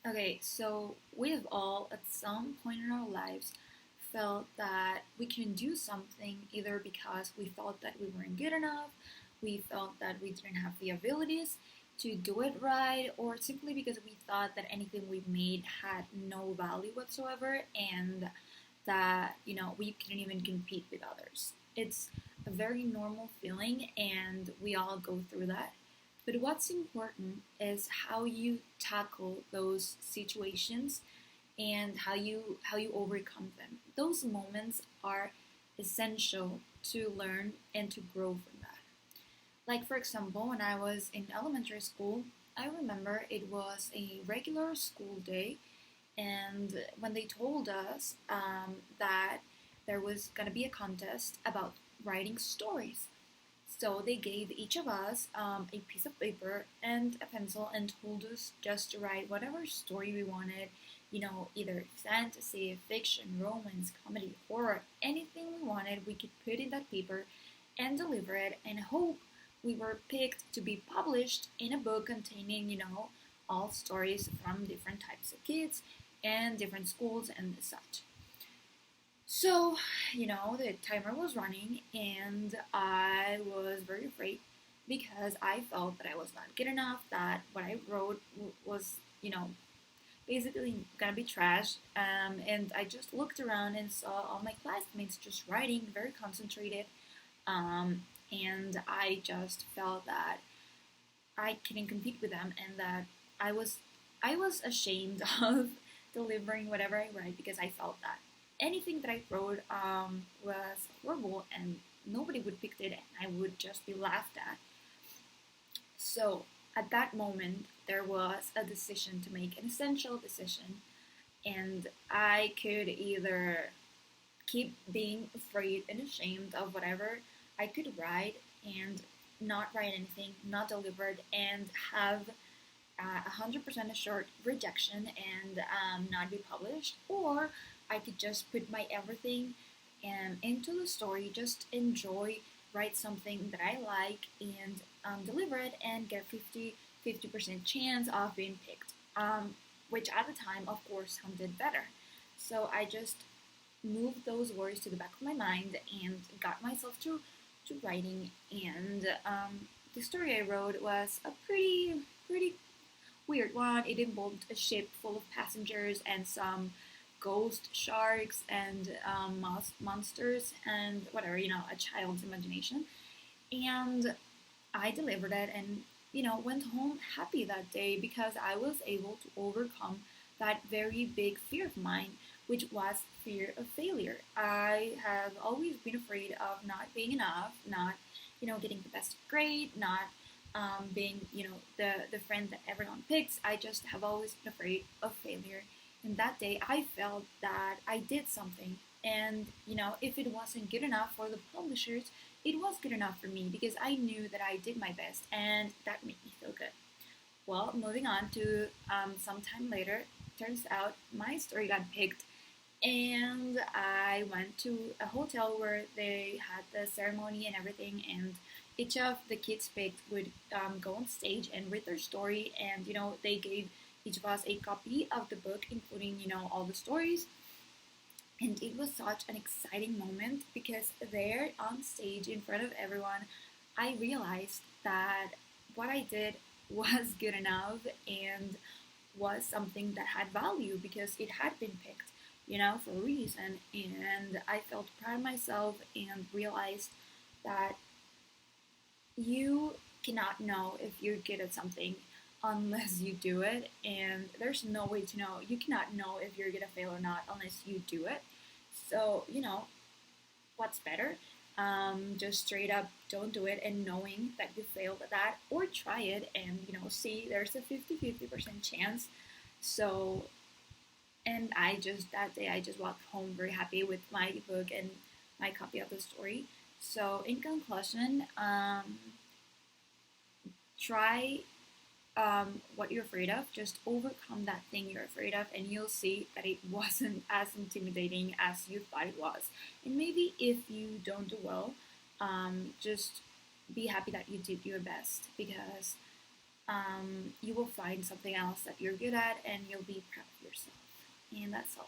Okay, so we have all at some point in our lives felt that we couldn't do something either because we felt that we weren't good enough, we felt that we didn't have the abilities to do it right, or simply because we thought that anything we made had no value whatsoever and that, we couldn't even compete with others. It's a very normal feeling and we all go through that. But what's important is how you tackle those situations and how you overcome them. Those moments are essential to learn and to grow from that. Like for example, when I was in elementary school, I remember it was a regular school day, and when they told us that there was gonna be a contest about writing stories, so they gave each of us a piece of paper and a pencil and told us just to write whatever story we wanted, either fantasy, fiction, romance, comedy, horror, anything we wanted, we could put in that paper and deliver it and hope we were picked to be published in a book containing, all stories from different types of kids and different schools and such. So, the timer was running and I was very afraid because I felt that I was not good enough, that what I wrote was, basically gonna be trash. And I just looked around and saw all my classmates just writing, very concentrated. And I just felt that I couldn't compete with them and that I was I was ashamed of delivering whatever I write because I felt that anything that I wrote was horrible and nobody would pick it and I would just be laughed at. So at that moment, there was a decision to make, an essential decision, and I could either keep being afraid and ashamed of whatever I could write and not write anything, not deliver it, and have 100% assured rejection and not be published, or I could just put my everything into the story, just enjoy, write something that I like, and deliver it and get 50% chance of being picked, which at the time, of course, sounded better. So I just moved those words to the back of my mind and got myself to writing. And the story I wrote was a pretty weird one. It involved a ship full of passengers and some ghost sharks and monsters and whatever, a child's imagination. And I delivered it and, went home happy that day because I was able to overcome that very big fear of mine, which was fear of failure. I have always been afraid of not being enough, not, getting the best grade, not being, the friend that everyone picks. I just have always been afraid of failure. And that day I felt that I did something. And, if it wasn't good enough for the publishers, it was good enough for me because I knew that I did my best and that made me feel good. Well, moving on to some time later, turns out my story got picked and I went to a hotel where they had the ceremony and everything, and each of the kids picked would go on stage and read their story, and they gave each of us a copy of the book, including all the stories, and it was such an exciting moment because there on stage in front of everyone, I realized that what I did was good enough and was something that had value because it had been picked, for a reason. And I felt proud of myself and realized that you cannot know if you're good at something unless you do it. And there's no way to know. You cannot know if you're gonna fail or not unless you do it. So, what's better? Just straight up don't do it and knowing that you failed at that, or try it and see there's a 50% chance. So, and I just that day I just walked home very happy with my book and my copy of the story. So in conclusion, try what you're afraid of. Just overcome that thing you're afraid of, and you'll see that it wasn't as intimidating as you thought it was. And maybe if you don't do well, just be happy that you did your best because you will find something else that you're good at and you'll be proud of yourself. And that's all.